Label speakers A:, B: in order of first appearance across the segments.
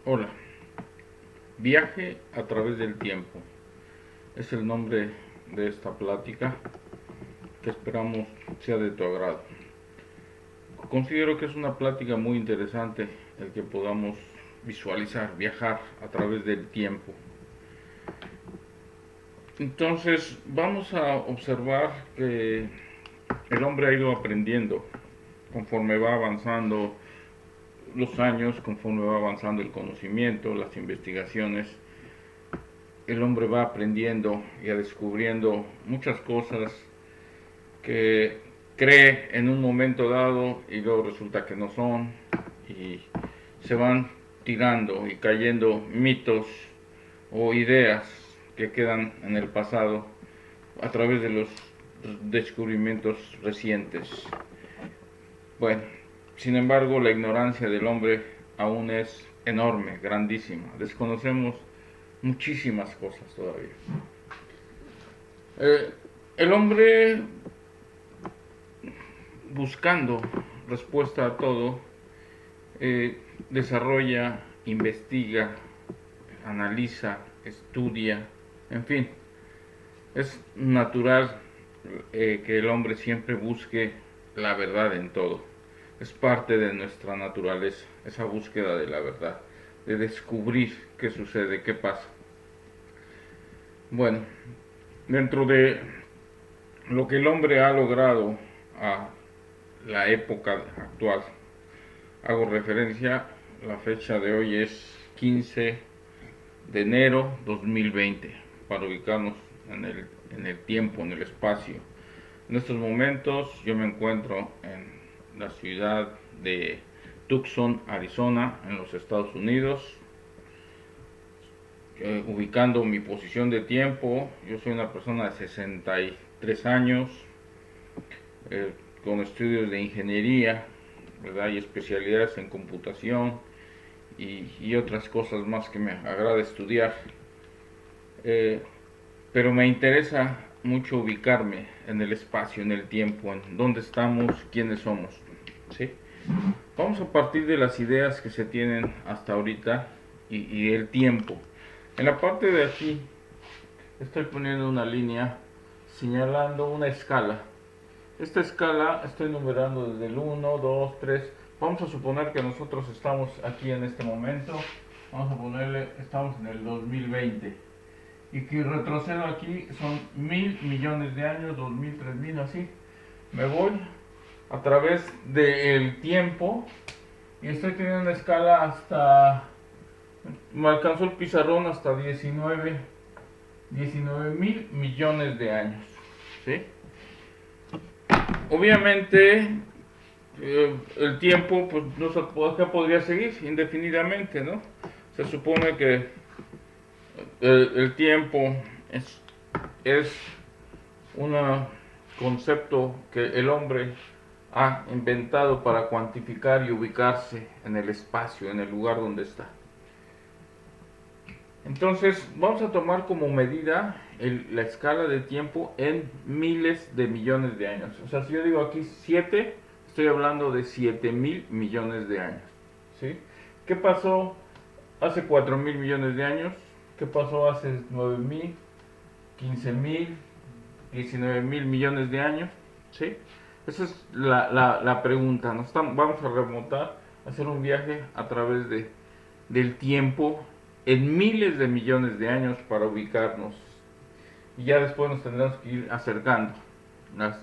A: Hola, viaje a través del tiempo es el nombre de esta plática que esperamos sea de tu agrado. Considero que es una plática muy interesante el que podamos visualizar, viajar a través del tiempo. Entonces vamos a observar que el hombre ha ido aprendiendo conforme va avanzando los años, conforme va avanzando el conocimiento, las investigaciones. El hombre va aprendiendo y descubriendo muchas cosas que cree en un momento dado y luego resulta que no son, y se van tirando y cayendo mitos o ideas que quedan en el pasado a través de los descubrimientos recientes. Bueno, sin embargo, la ignorancia del hombre aún es enorme, grandísima. Desconocemos muchísimas cosas todavía. Eh, el hombre, buscando respuesta a todo, desarrolla, investiga, analiza, estudia, en fin, es natural que el hombre siempre busque la verdad en todo. Es parte de nuestra naturaleza, esa búsqueda de la verdad, de descubrir qué sucede, qué pasa. Bueno, dentro de lo que el hombre ha logrado a la época actual, hago referencia, la fecha de hoy es 15 de enero 2020, para ubicarnos en el tiempo, en el espacio. En estos momentos yo me encuentro en la ciudad de Tucson, Arizona, en los Estados Unidos. Ubicando mi posición de tiempo, yo soy una persona de 63 años, eh, con estudios de ingeniería, ¿verdad? Y especialidades en computación y otras cosas más que me agrada estudiar. Eh, pero me interesa mucho ubicarme en el espacio, en el tiempo, en dónde estamos, quiénes somos, ¿sí? Vamos a partir de las ideas que se tienen hasta ahorita y el tiempo. En la parte de aquí estoy poniendo una línea señalando una escala. Esta escala estoy numerando desde el 1, 2, 3. Vamos a suponer que nosotros estamos aquí en este momento. Vamos a ponerle, estamos en el 2020. Y que retrocedo aquí son 1.000 millones de años, 2.000, 3.000, así. Me voy a través del tiempo y estoy teniendo una escala hasta, me alcanzó el pizarrón hasta 19.000 millones de años, ¿sí? Obviamente el tiempo pues no se podría seguir indefinidamente, ¿no? Se supone que el tiempo es un concepto que el hombre ha inventado para cuantificar y ubicarse en el espacio, en el lugar donde está. Entonces vamos a tomar como medida la escala de tiempo en miles de millones de años. O sea, si yo digo aquí 7, estoy hablando de 7.000 millones de años, ¿sí? ¿Qué pasó hace 4.000 millones de años? ¿Qué pasó hace 9.000, 15.000, 19.000 millones de años? ¿Sí? Esa es la pregunta. Vamos a remontar, a hacer un viaje a través del tiempo en miles de millones de años para ubicarnos. Y ya después nos tendremos que ir acercando la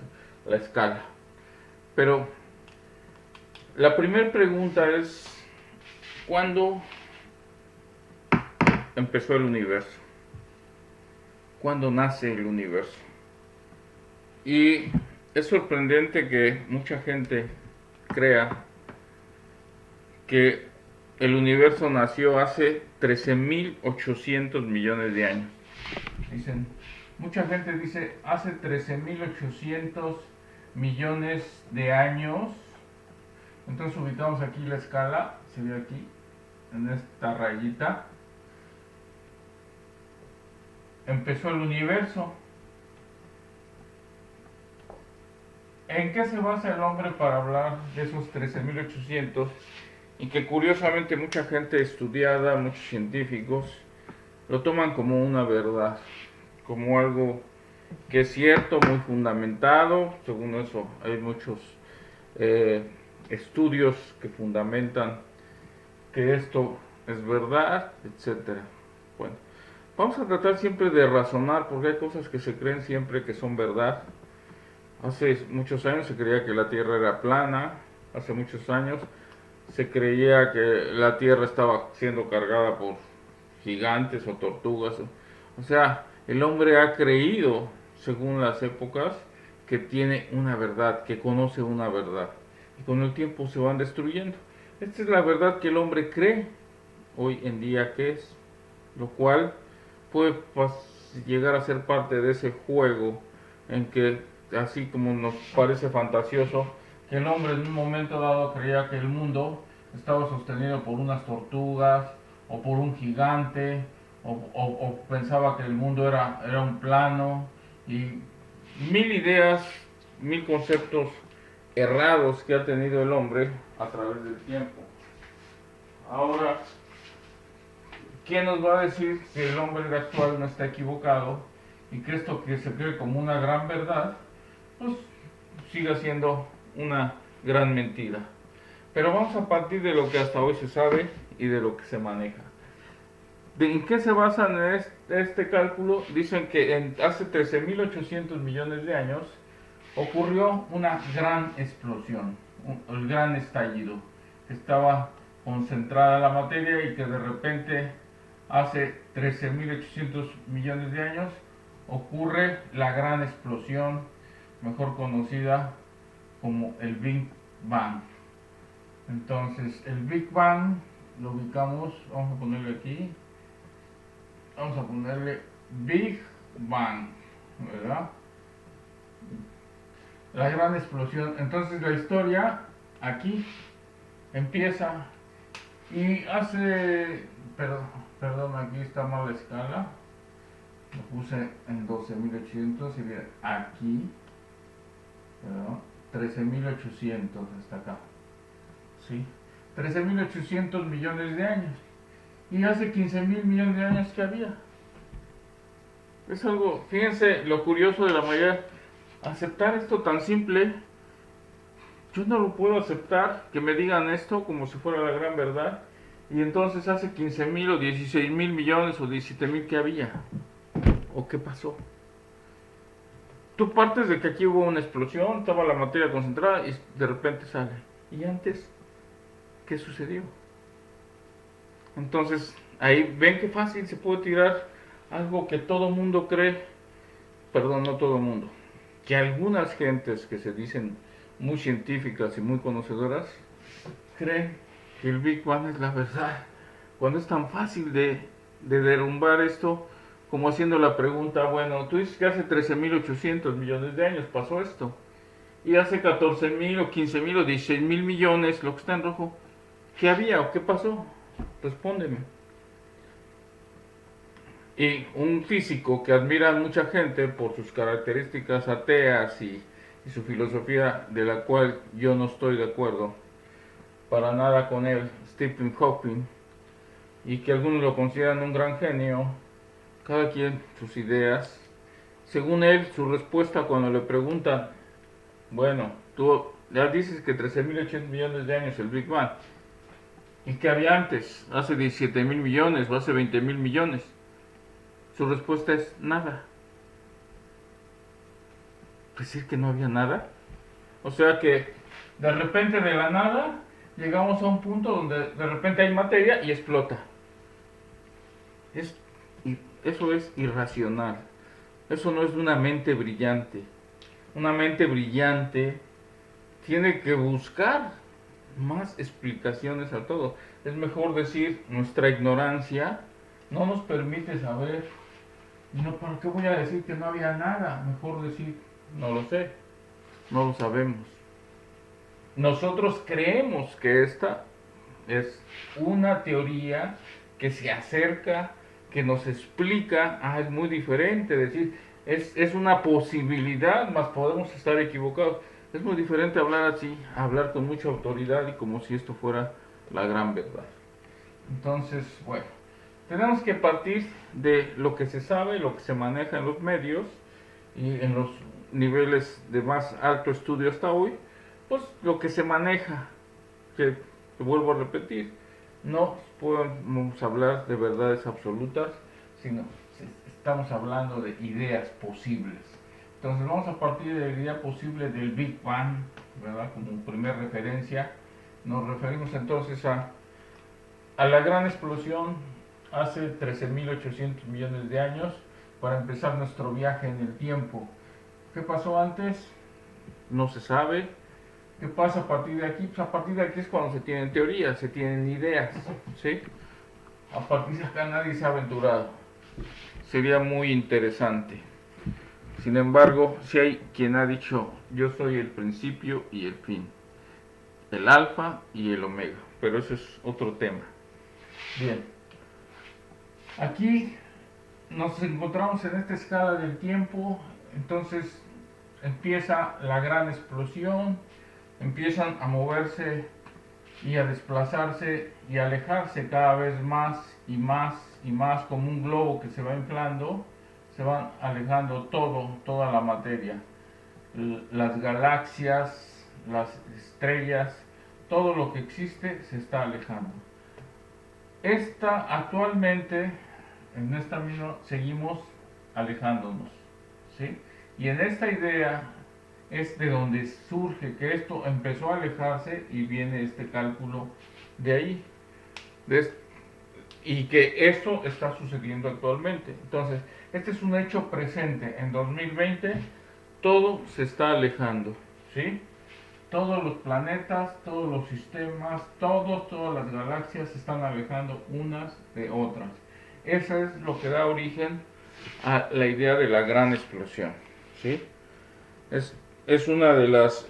A: escala. Pero la primera pregunta es, ¿cuándo empezó el universo? ¿Cuándo nace el universo? Y es sorprendente que mucha gente crea que el universo nació hace 13.800 millones de años. Dicen, mucha gente dice hace 13.800 millones de años. Entonces ubicamos aquí la escala, se ve aquí, en esta rayita. Empezó el universo. ¿En qué se basa el hombre para hablar de esos 13.800 y que curiosamente mucha gente estudiada, muchos científicos, lo toman como una verdad, como algo que es cierto, muy fundamentado. Según eso, hay muchos eh, estudios que fundamentan que esto es verdad, etcétera. Bueno, vamos a tratar siempre de razonar, porque hay cosas que se creen siempre que son verdad. Hace muchos años se creía que la Tierra era plana, hace muchos años se creía que la Tierra estaba siendo cargada por gigantes o tortugas. O sea, el hombre ha creído, según las épocas, que tiene una verdad, que conoce una verdad. Y con el tiempo se van destruyendo. Esta es la verdad que el hombre cree hoy en día que es, lo cual puede llegar a ser parte de ese juego en que, así como nos parece fantasioso, que el hombre en un momento dado creía que el mundo estaba sostenido por unas tortugas o por un gigante o pensaba que el mundo era un plano y mil ideas, mil conceptos errados que ha tenido el hombre a través del tiempo. Ahora, ¿quién nos va a decir que el hombre actual no está equivocado y que esto que se cree como una gran verdad, pues siga siendo una gran mentira? Pero vamos a partir de lo que hasta hoy se sabe y de lo que se maneja. ¿En qué se basan en este cálculo? Dicen que hace 13.800 millones de años ocurrió una gran explosión, el gran estallido, que estaba concentrada la materia y que de repente hace 13.800 millones de años ocurre la gran explosión, mejor conocida como el Big Bang. Entonces el Big Bang lo ubicamos, vamos a ponerle aquí, vamos a ponerle Big Bang, ¿verdad? La gran explosión. Entonces la historia aquí empieza y hace, perdón, aquí está mal la escala, lo puse en 12.800 y bien aquí, ¿verdad? 13.800 hasta acá, ¿sí? 13.800 millones de años. Y hace 15.000 millones de años que había. Es algo, fíjense lo curioso de la mayoría, aceptar esto tan simple. Yo no lo puedo aceptar que me digan esto como si fuera la gran verdad. Y entonces hace 15.000 o 16.000 millones o 17.000 que había. ¿O qué pasó? Tú partes de que aquí hubo una explosión, estaba la materia concentrada y de repente sale. ¿Y antes qué sucedió? Entonces, ahí ven qué fácil se puede tirar algo que todo mundo cree, perdón, no todo mundo, que algunas gentes que se dicen muy científicas y muy conocedoras creen que el Big Bang es la verdad, cuando es tan fácil de derrumbar esto como haciendo la pregunta, bueno, tú dices que hace 13.800 millones de años pasó esto, y hace 14.000 o 15.000 o 16.000 millones, lo que está en rojo, ¿qué había o qué pasó? Respóndeme. Y un físico que admira a mucha gente por sus características ateas y su filosofía, de la cual yo no estoy de acuerdo para nada con él, Stephen Hawking, y que algunos lo consideran un gran genio, cada quien sus ideas. Según él, su respuesta cuando le preguntan, bueno, tú ya dices que 13.800 millones de años el Big Bang, ¿y qué había antes? Hace 17.000 millones o hace 20.000 millones. Su respuesta es nada. Decir que no había nada. O sea que de repente de la nada llegamos a un punto donde de repente hay materia y explota. Eso es irracional. Eso no es de una mente brillante. Una mente brillante tiene que buscar más explicaciones a todo. Es mejor decir, nuestra ignorancia no nos permite saber. No, ¿para qué voy a decir que no había nada? Mejor decir, no lo sé, no lo sabemos. Nosotros creemos que esta es una teoría que se acerca, que nos explica, es muy diferente, decir, es una posibilidad, más podemos estar equivocados. Es muy diferente hablar así, hablar con mucha autoridad y como si esto fuera la gran verdad. Entonces, bueno, tenemos que partir de lo que se sabe, lo que se maneja en los medios y en los niveles de más alto estudio hasta hoy, pues lo que se maneja, que vuelvo a repetir, no podemos hablar de verdades absolutas, sino estamos hablando de ideas posibles. Entonces vamos a partir de la idea posible del Big Bang, ¿verdad? Como primera referencia, nos referimos entonces a la gran explosión hace 13.800 millones de años para empezar nuestro viaje en el tiempo. ¿Qué pasó antes? No se sabe. ¿Qué pasa a partir de aquí? Pues a partir de aquí es cuando se tienen teorías, se tienen ideas, ¿sí? A partir de acá nadie se ha aventurado. Sería muy interesante. Sin embargo, si hay quien ha dicho, yo soy el principio y el fin, el alfa y el omega, pero eso es otro tema. Bien, aquí nos encontramos en esta escala del tiempo, entonces empieza la gran explosión, empiezan a moverse y a desplazarse y a alejarse cada vez más y más y más, como un globo que se va inflando, se van alejando toda la materia, las galaxias, las estrellas, todo lo que existe se está alejando. Actualmente, en esta misma, seguimos alejándonos, ¿sí? Y en esta idea es de donde surge que esto empezó a alejarse y viene este cálculo de ahí. Y que eso está sucediendo actualmente. Entonces, este es un hecho presente. En 2020 todo se está alejando, ¿sí? Todos los planetas, todos los sistemas, todas las galaxias se están alejando unas de otras. Eso es lo que da origen a la idea de la gran explosión, ¿sí? Es una de las,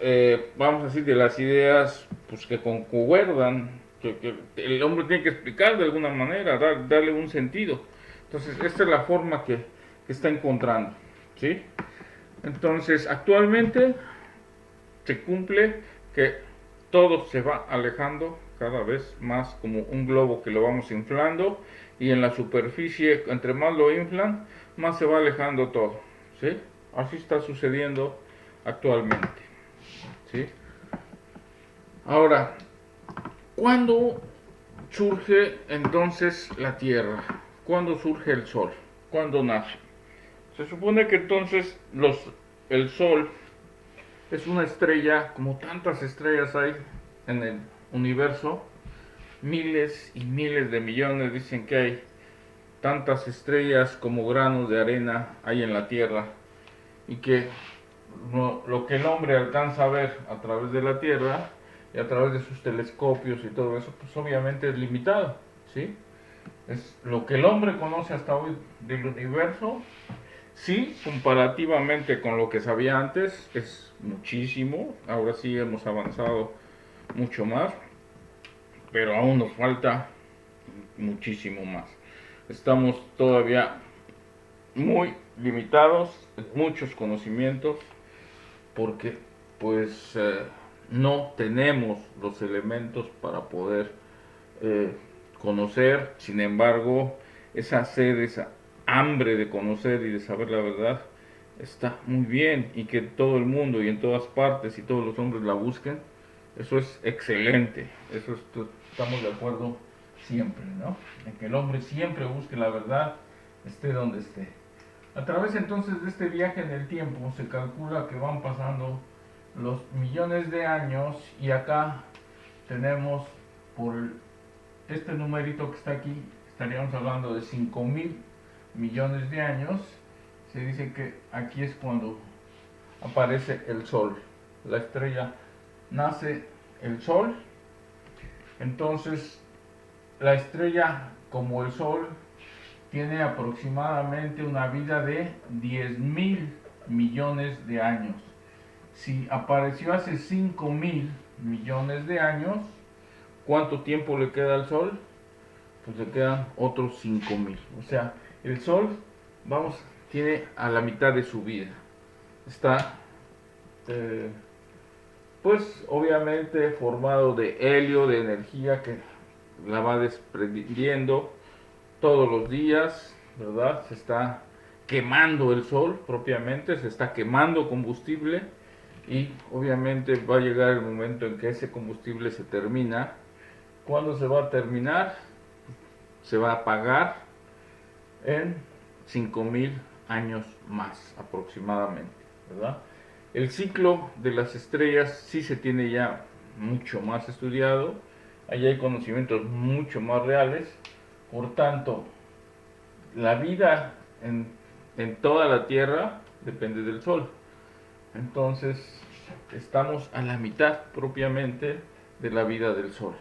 A: vamos a decir, de las ideas pues, que concuerdan, que el hombre tiene que explicar de alguna manera, darle un sentido. Entonces, esta es la forma que está encontrando, ¿sí? Entonces, actualmente se cumple que todo se va alejando cada vez más como un globo que lo vamos inflando y en la superficie, entre más lo inflan, más se va alejando todo, ¿sí? Así está sucediendo actualmente, ¿sí? Ahora, ¿cuándo surge entonces la Tierra? ¿Cuándo surge el Sol? ¿Cuándo nace? Se supone que entonces el Sol es una estrella, como tantas estrellas hay en el universo, miles y miles de millones, dicen que hay tantas estrellas como granos de arena hay en la Tierra, y que lo que el hombre alcanza a ver a través de la Tierra y a través de sus telescopios y todo eso, pues obviamente es limitado, ¿sí? Es lo que el hombre conoce hasta hoy del universo. Sí, comparativamente con lo que sabía antes, es muchísimo. Ahora sí hemos avanzado mucho más, pero aún nos falta muchísimo más. Estamos todavía muy limitados en muchos conocimientos porque pues no tenemos los elementos para poder conocer. Sin embargo, esa sed, esa hambre de conocer y de saber la verdad está muy bien, y que todo el mundo y en todas partes y todos los hombres la busquen, eso es excelente. Eso estamos de acuerdo siempre, ¿no? En que el hombre siempre busque la verdad, esté donde esté. A través entonces de este viaje en el tiempo se calcula que van pasando los millones de años, y acá tenemos por este numerito que está aquí, estaríamos hablando de 5.000 millones de años. Se dice que aquí es cuando aparece el Sol, la estrella, nace el Sol. Entonces la estrella, como el Sol, tiene aproximadamente una vida de 10.000 millones de años. Si apareció hace 5.000 millones de años, ¿cuánto tiempo le queda al Sol? Pues le quedan otros 5.000. O sea, el Sol, tiene a la mitad de su vida. Está, pues obviamente formado de helio, de energía que la va desprendiendo todos los días, ¿verdad? Se está quemando el sol propiamente, se está quemando combustible y obviamente va a llegar el momento en que ese combustible se termina. ¿Cuándo se va a terminar? Se va a apagar en 5000 años más aproximadamente, ¿verdad? El ciclo de las estrellas sí se tiene ya mucho más estudiado, allí hay conocimientos mucho más reales, por tanto, la vida en toda la Tierra depende del Sol. Entonces, estamos a la mitad propiamente de la vida del Sol.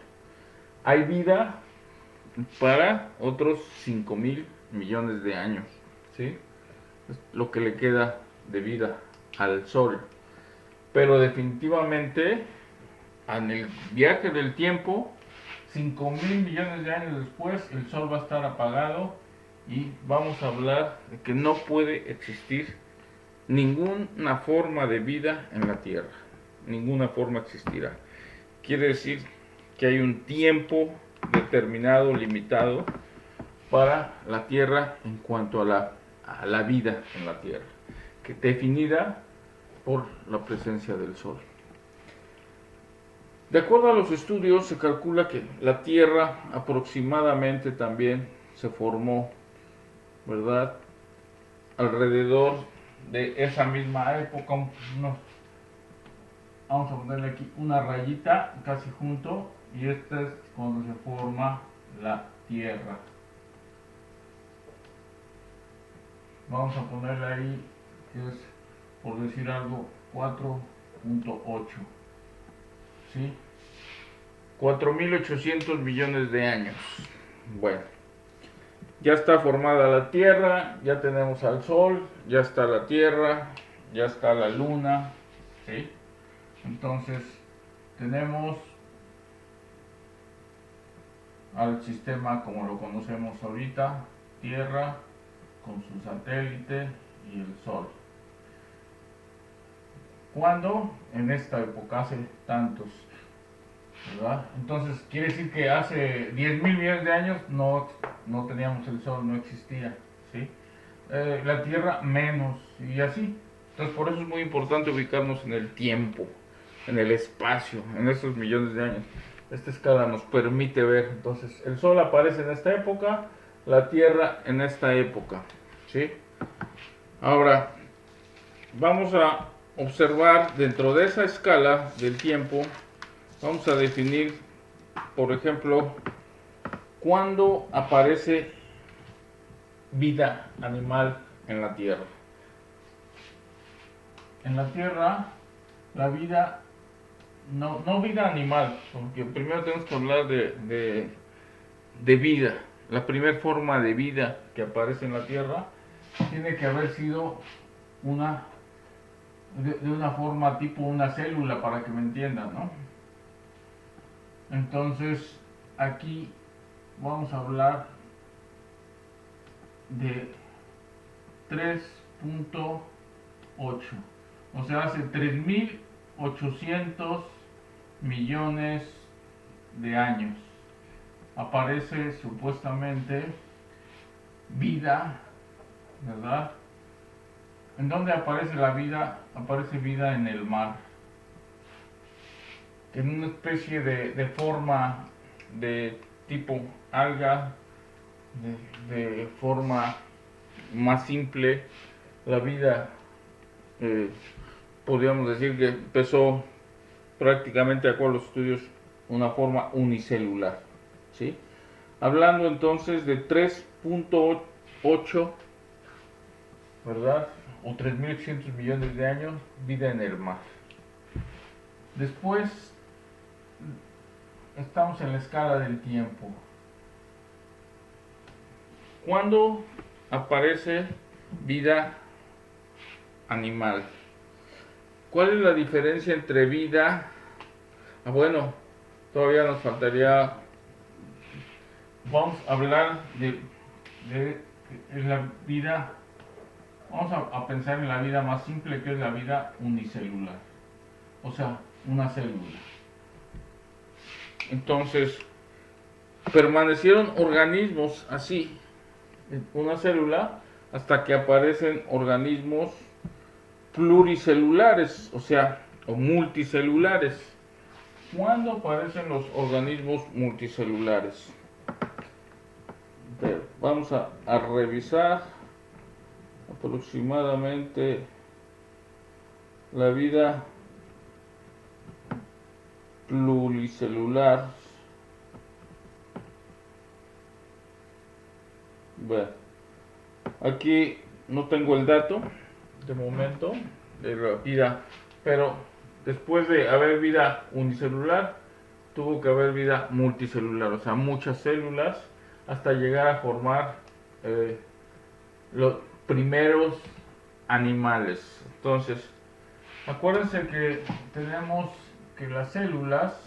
A: Hay vida para otros 5000 millones de años, ¿sí? Es lo que le queda de vida al Sol. Pero definitivamente, en el viaje del tiempo, 5000 millones de años después, el Sol va a estar apagado y vamos a hablar de que no puede existir ninguna forma de vida en la Tierra. Ninguna forma existirá. Quiere decir que hay un tiempo determinado, limitado, para la Tierra en cuanto a la vida en la Tierra, que definida por la presencia del Sol. De acuerdo a los estudios, se calcula que la Tierra aproximadamente también se formó, ¿verdad?, alrededor de esa misma época. Vamos a ponerle aquí una rayita casi junto, y esta es cuando se forma la Tierra. Vamos a ponerle ahí, que es, por decir algo, 4.8, ¿sí? 4800 millones de años. Bueno, ya está formada la Tierra, ya tenemos al Sol, ya está la Tierra, ya está la Luna, ¿sí? Entonces, tenemos al sistema como lo conocemos ahorita: Tierra con su satélite y el Sol. ¿Cuándo? En esta época, hace tantos, ¿verdad? Entonces, quiere decir que hace 10.000 millones de años no teníamos el Sol, no existía, ¿sí? La Tierra menos, y así. Entonces, por eso es muy importante ubicarnos en el tiempo, en el espacio, en estos millones de años. Esta escala nos permite ver. Entonces, el Sol aparece en esta época, la Tierra en esta época, ¿sí? Ahora, vamos a observar dentro de esa escala del tiempo. Vamos a definir, por ejemplo, cuándo aparece vida animal en la Tierra. En la Tierra, la vida, no vida animal, porque primero tenemos que hablar de vida. La primera forma de vida que aparece en la Tierra tiene que haber sido de una forma tipo una célula, para que me entiendan, ¿no? Entonces, aquí vamos a hablar de 3.8, o sea, hace 3800 millones de años aparece supuestamente vida, ¿verdad? ¿En dónde aparece la vida? Aparece vida en el mar, en una especie de forma de tipo alga, de forma más simple. La vida, podríamos decir que empezó prácticamente, de acuerdo a los estudios, una forma unicelular, ¿sí? Hablando entonces de 3.8, ¿verdad?, o 3800 millones de años, vida en el mar. Después, estamos en la escala del tiempo. ¿Cuándo aparece vida animal? ¿Cuál es la diferencia entre vida? Bueno, todavía nos faltaría. Vamos a hablar de la vida. Vamos a pensar en la vida más simple, que es la vida unicelular, o sea, una célula. Entonces, permanecieron organismos así, en una célula, hasta que aparecen organismos pluricelulares, o sea, o multicelulares. ¿Cuándo aparecen los organismos multicelulares? Vamos a revisar aproximadamente la vida pluricelular. Bueno, aquí no tengo el dato de momento de la vida, pero después de haber vida unicelular, tuvo que haber vida multicelular, o sea, muchas células, hasta llegar a formar los primeros animales. Entonces, acuérdense que tenemos que las células,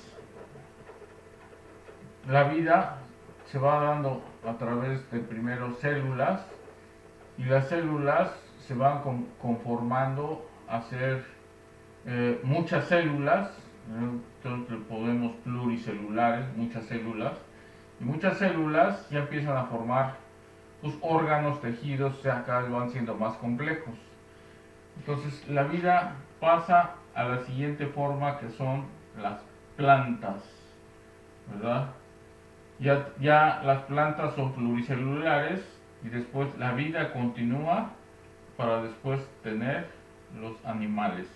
A: la vida se va dando a través de primero células, y las células se van conformando a ser muchas células, entonces podemos pluricelulares, muchas células, y muchas células ya empiezan a formar pues, órganos, tejidos, o sea, cada vez van siendo más complejos. Entonces la vida pasa a la siguiente forma, que son las plantas, ¿verdad? Ya las plantas son pluricelulares, y después la vida continúa para después tener los animales.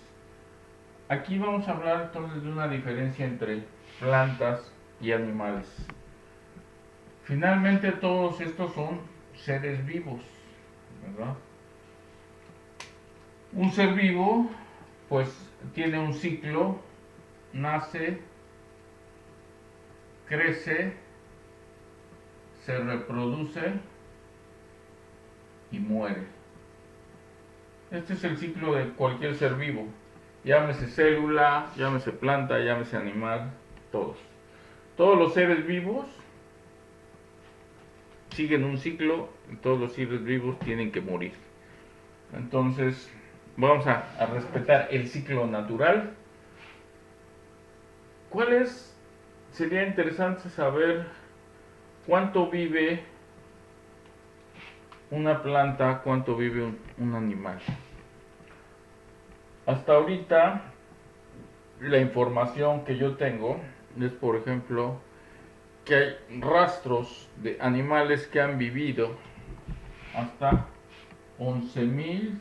A: Aquí vamos a hablar entonces de una diferencia entre plantas y animales. Finalmente todos estos son seres vivos, ¿verdad? Un ser vivo pues tiene un ciclo: nace, crece, se reproduce y muere. Este es el ciclo de cualquier ser vivo, llámese célula, llámese planta, llámese animal, todos. Todos los seres vivos siguen un ciclo, y todos los seres vivos tienen que morir. Entonces, vamos a respetar el ciclo natural. Sería interesante saber cuánto vive una planta, cuánto vive un animal. Hasta ahorita, la información que yo tengo es, por ejemplo, que hay rastros de animales que han vivido hasta 11.000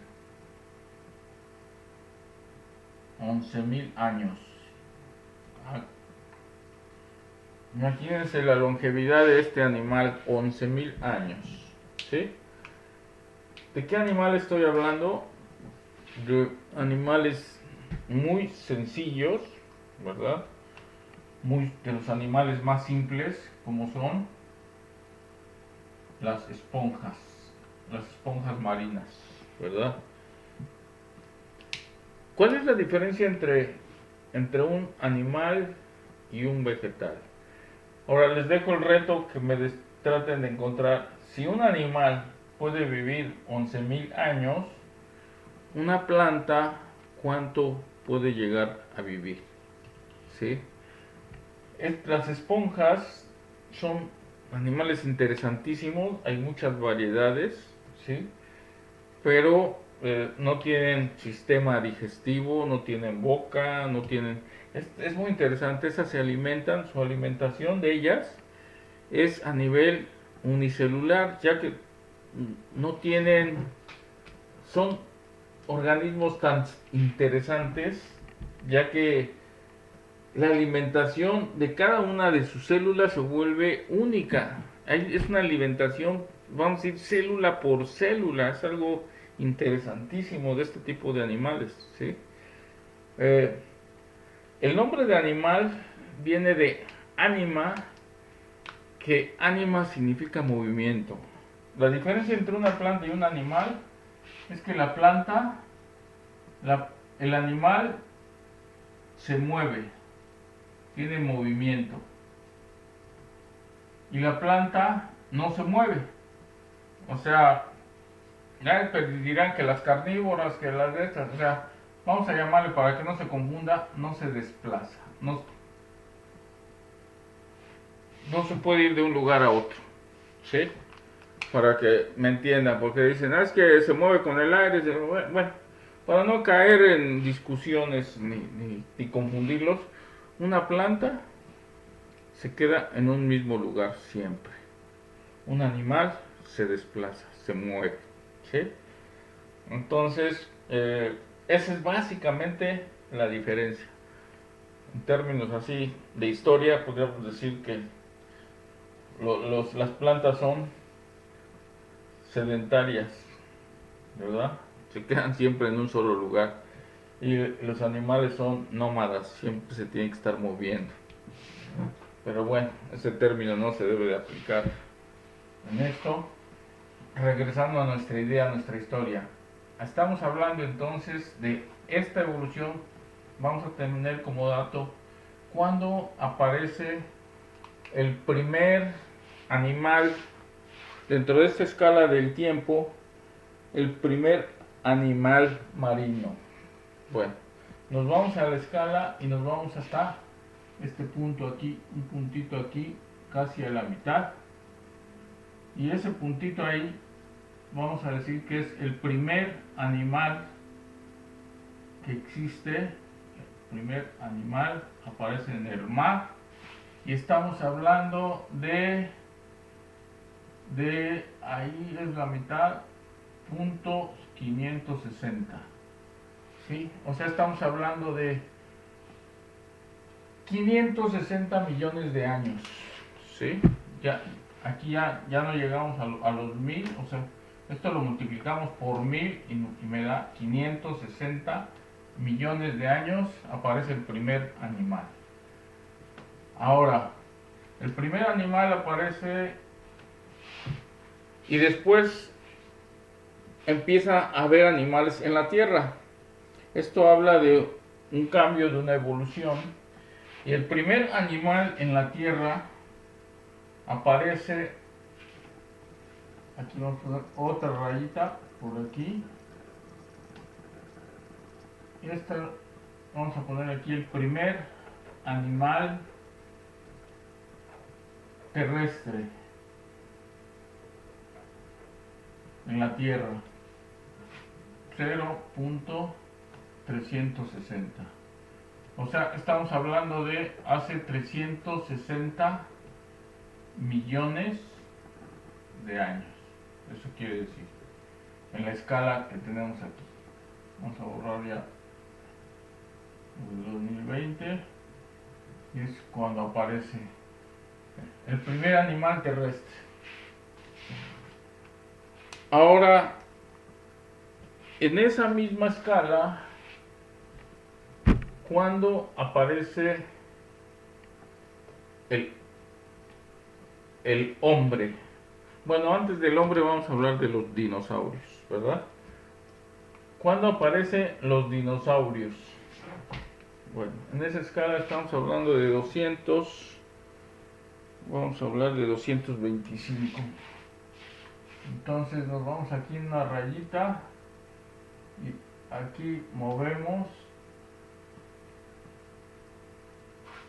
A: años. Imagínense la longevidad de este animal, 11.000 años. ¿Sí? ¿De qué animal estoy hablando? De animales muy sencillos, ¿verdad? De los animales más simples, como son las esponjas marinas, ¿verdad? ¿Cuál es la diferencia entre un animal y un vegetal? Ahora les dejo el reto que traten de encontrar si un animal puede vivir 11.000 años, una planta, ¿cuánto puede llegar a vivir? ¿Sí? Las esponjas son animales interesantísimos, hay muchas variedades, ¿sí? Pero no tienen sistema digestivo, no tienen boca, no tienen... Es muy interesante, esas se alimentan, su alimentación de ellas es a nivel unicelular, ya que no tienen... Son organismos tan interesantes, ya que la alimentación de cada una de sus células se vuelve única. Es una alimentación, vamos a decir, célula por célula. Es algo interesantísimo de este tipo de animales, ¿sí? El nombre de animal viene de anima, que anima significa movimiento. La diferencia entre una planta y un animal es que la planta, el animal se mueve, tiene movimiento, y la planta no se mueve. O sea, ya dirán que las carnívoras, que las de estas, o sea, vamos a llamarle para que no se confunda, no se desplaza. no se puede ir de un lugar a otro, ¿sí? Para que me entiendan, porque dicen, es que se mueve con el aire, bueno, para no caer en discusiones ni confundirlos, una planta se queda en un mismo lugar siempre. Un animal se desplaza, se mueve, ¿sí? Entonces, esa es básicamente la diferencia. En términos así de historia, podríamos decir que las plantas son sedentarias, ¿verdad? Se quedan siempre en un solo lugar. Y los animales son nómadas, siempre se tienen que estar moviendo. Pero bueno, ese término no se debe de aplicar en esto. Regresando a nuestra idea, a nuestra historia. Estamos hablando entonces de esta evolución. Vamos a tener como dato cuando aparece el primer animal dentro de esta escala del tiempo, el primer animal marino. Bueno, nos vamos a la escala y nos vamos hasta este punto aquí, un puntito aquí, casi a la mitad. Y ese puntito ahí, vamos a decir que es el primer animal que existe. El primer animal aparece en el mar. Y estamos hablando de ahí es la mitad, punto 560. ¿Sí? O sea, estamos hablando de 560 millones de años. ¿Sí? Ya, aquí ya no llegamos a los 1000, o sea, esto lo multiplicamos por 1000 y me da 560 millones de años, aparece el primer animal. Ahora, el primer animal aparece y después empieza a haber animales en la Tierra. Esto habla de un cambio, de una evolución. Y el primer animal en la Tierra aparece, aquí vamos a poner otra rayita por aquí. Y esta vamos a poner aquí el primer animal terrestre en la Tierra, 0.360. O sea, estamos hablando de hace 360 millones de años. Eso quiere decir, en la escala que tenemos aquí. Vamos a borrar ya el 2020. Y es cuando aparece el primer animal terrestre. Ahora, en esa misma escala, cuando aparece el hombre. Bueno, antes del hombre vamos a hablar de los dinosaurios, ¿verdad? ¿Cuándo aparecen los dinosaurios? Bueno, en esa escala estamos hablando de 200, vamos a hablar de 225. Entonces nos vamos aquí en una rayita y aquí movemos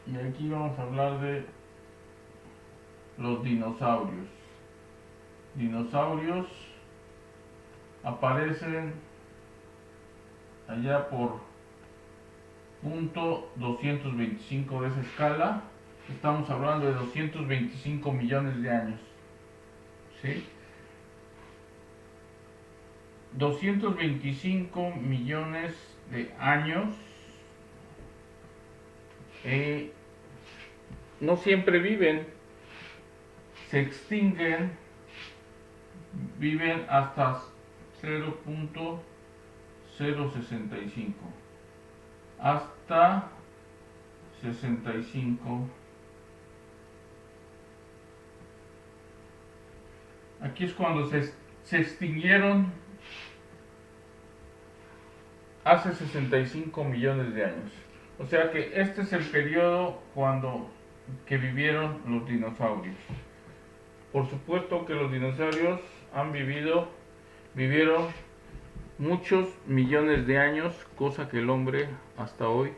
A: y aquí vamos a hablar de los dinosaurios. Dinosaurios aparecen allá por punto 225 de esa escala. Estamos hablando de 225 millones de años. ¿Sí? 225 millones de años. No siempre viven, se extinguen, viven hasta 0.065, hasta 65. Aquí es cuando se extinguieron hace 65 millones de años. O sea que este es el periodo que vivieron los dinosaurios. Por supuesto que los dinosaurios vivieron muchos millones de años, cosa que el hombre hasta hoy,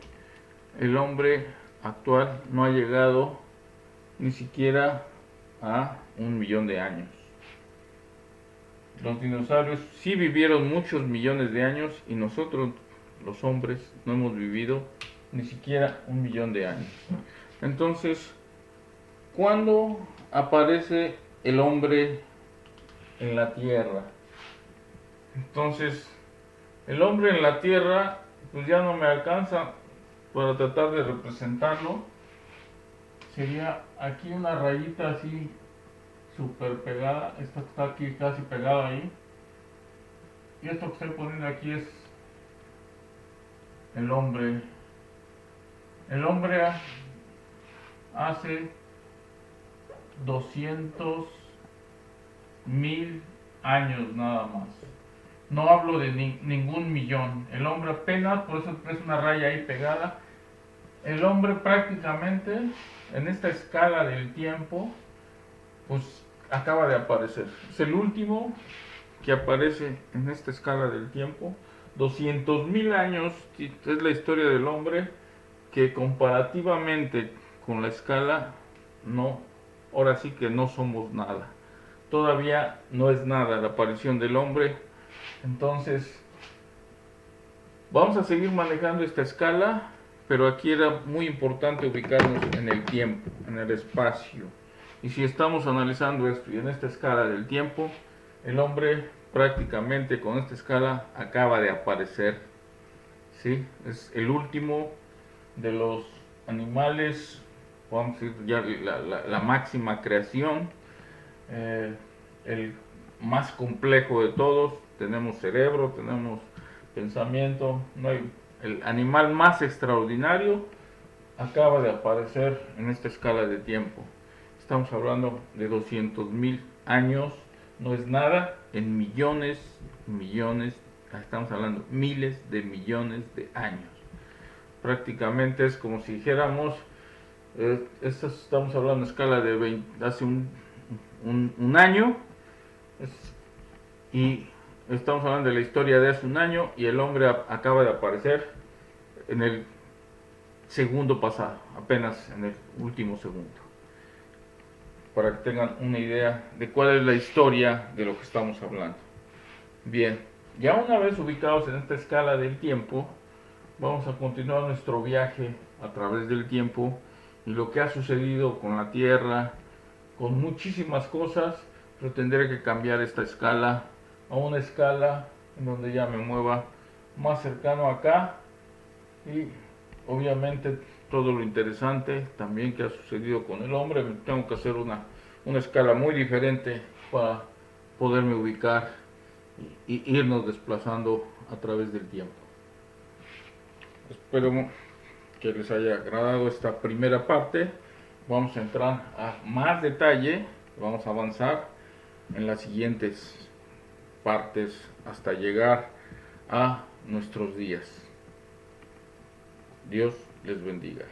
A: el hombre actual no ha llegado ni siquiera a 1 millón de años. Los dinosaurios sí vivieron muchos millones de años y nosotros, los hombres, no hemos vivido ni siquiera 1 millón de años. Entonces, ¿cuándo aparece el hombre en la Tierra? Entonces, el hombre en la Tierra, pues ya no me alcanza para tratar de representarlo. Sería aquí una rayita así súper pegada. Esta está aquí casi pegada ahí. Y esto que estoy poniendo aquí es el hombre. El hombre hace 200.000 años nada más. No hablo de ningún millón. El hombre apenas, por eso es una raya ahí pegada. El hombre prácticamente en esta escala del tiempo, pues acaba de aparecer. Es el último que aparece en esta escala del tiempo. 200.000 años es la historia del hombre, que comparativamente con la escala, no, ahora sí que no somos nada. Todavía no es nada la aparición del hombre. Entonces, vamos a seguir manejando esta escala, pero aquí era muy importante ubicarnos en el tiempo, en el espacio. Y si estamos analizando esto y en esta escala del tiempo, el hombre prácticamente con esta escala acaba de aparecer. ¿Sí? Es el último de los animales, vamos a decir ya la máxima creación, el más complejo de todos. Tenemos cerebro, tenemos pensamiento, no hay, el animal más extraordinario acaba de aparecer en esta escala de tiempo. Estamos hablando de 200.000 años, no es nada, en millones, estamos hablando miles de millones de años. Prácticamente es como si dijéramos, estamos hablando de escala de 20, hace un año, y estamos hablando de la historia de hace un año, y el hombre acaba de aparecer en el segundo pasado, apenas en el último segundo, para que tengan una idea de cuál es la historia de lo que estamos hablando. Bien, ya una vez ubicados en esta escala del tiempo, vamos a continuar nuestro viaje a través del tiempo y lo que ha sucedido con la Tierra, con muchísimas cosas, pero tendré que cambiar esta escala a una escala en donde ya me mueva más cercano acá, y obviamente todo lo interesante también que ha sucedido con el hombre. Tengo que hacer una escala muy diferente para poderme ubicar y irnos desplazando a través del tiempo. Espero que les haya agradado esta primera parte. Vamos a entrar a más detalle, vamos a avanzar en las siguientes partes hasta llegar a nuestros días. Dios les bendiga.